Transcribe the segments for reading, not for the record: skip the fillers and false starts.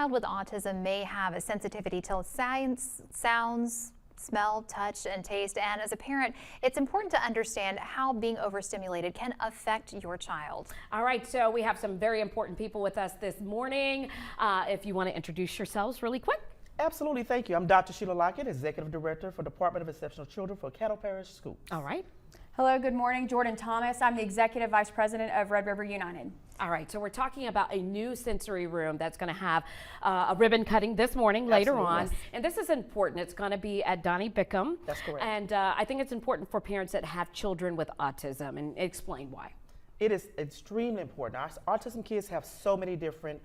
Child with autism may have a sensitivity to science, sounds, smell, touch, and taste. And as a parent, it's important to understand how being overstimulated can affect your child. All right, so we have some very important people with us this morning. If you want to introduce yourselves really quick. Absolutely, thank you. I'm Dr. Sheila Lockett, Executive Director for Department of Exceptional Children for Caddo Parish Schools. All right. Hello, good morning. Jordan Thomas. I'm the Executive Vice President of Red River United. All right, so we're talking about a new sensory room that's going to have a ribbon cutting this morning later on. Yes. And this is important. It's going to be at Donnie Bickham. That's correct. And I think it's important for parents that have children with autism, and explain why. It is extremely important. Our autism kids have so many different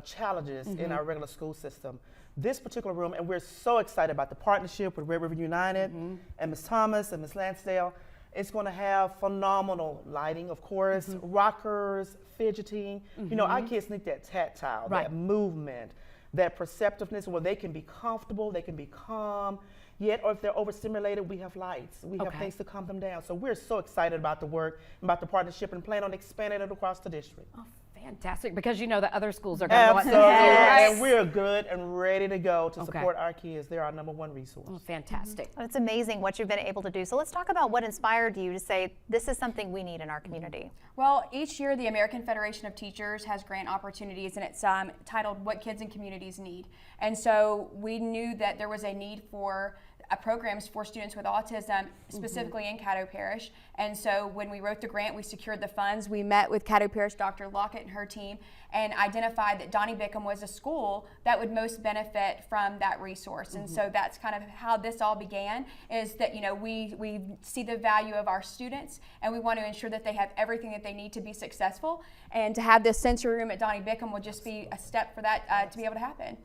challenges in our regular school system. This particular room, and we're so excited about the partnership with Red River United and Ms. Thomas and Ms. Lansdale. It's going to have phenomenal lighting, of course, rockers, fidgeting. You know, our kids need that tactile, that movement, that perceptiveness where they can be comfortable, they can be calm. Yet, or if they're overstimulated, we have lights. We have things to calm them down. So we're so excited about the work, about the partnership, and plan on expanding it across the district. Oh, fantastic, because you know that other schools are going to want to. Absolutely, and we're good and ready to go to support our kids. They're our #1 resource. Oh, fantastic. It's amazing what you've been able to do. So let's talk about what inspired you to say this is something we need in our community. Well, each year the American Federation of Teachers has grant opportunities, and it's titled What Kids and Communities Need. And so we knew that there was a need for programs for students with autism, specifically in Caddo Parish. And so when we wrote the grant, we secured the funds. We met with Caddo Parish Dr. Lockett and her team and identified that Donnie Bickham was a school that would most benefit from that resource. And so that's kind of how this all began, is that, you know, we see the value of our students and we want to ensure that they have everything that they need to be successful. And to have this sensory room at Donnie Bickham would just be a step for that to be able to happen.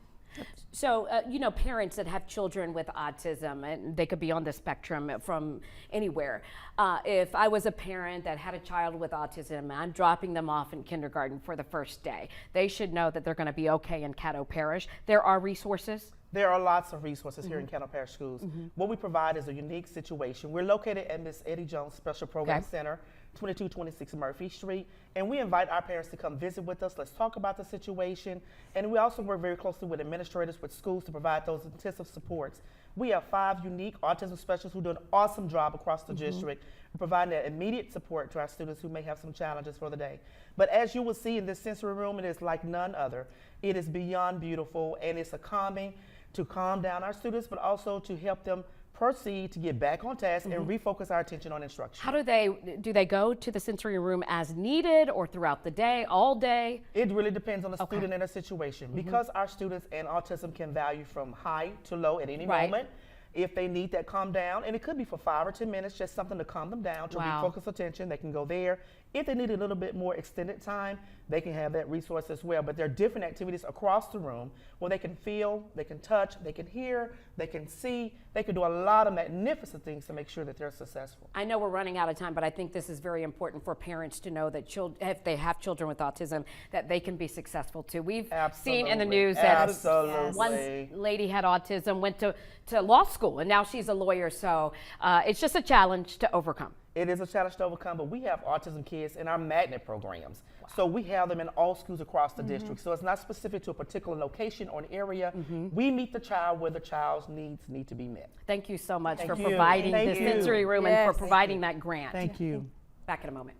So, you know, parents that have children with autism, and they could be on the spectrum from anywhere. If I was a parent that had a child with autism, I'm dropping them off in kindergarten for the first day. They should know that they're going to be okay in Caddo Parish. There are resources. There are lots of resources here in Caddo Parish Schools. What we provide is a unique situation. We're located at Miss Eddie Jones Special Program Center, 2226 Murphy Street, and we invite our parents to come visit with us. Let's talk about the situation, and we also work very closely with administrators, with schools to provide those intensive supports. We have 5 unique autism specialists who do an awesome job across the district, providing that immediate support to our students who may have some challenges for the day. But as you will see in this sensory room, it is like none other. It is beyond beautiful, and it's a calming to calm down our students, but also to help them proceed to get back on task and refocus our attention on instruction. How do they go to the sensory room as needed, or throughout the day, all day? It really depends on the student and their situation. Because our students and autism can vary from high to low at any moment. If they need that calm down, and it could be for 5 or 10 minutes, just something to calm them down, to refocus attention, they can go there. If they need a little bit more extended time, they can have that resource as well. But there are different activities across the room where they can feel, they can touch, they can hear, they can see. They can do a lot of magnificent things to make sure that they're successful. I know we're running out of time, but I think this is very important for parents to know that if they have children with autism, that they can be successful too. We've seen in the news that one lady had autism, went to law school, and now she's a lawyer. So it's just a challenge to overcome. It is a challenge to overcome, but we have autism kids in our magnet programs. So we have them in all schools across the district. So it's not specific to a particular location or an area. We meet the child where the child's needs need to be met. Thank you so much for providing this sensory room and for providing that grant. Thank you. Back in a moment.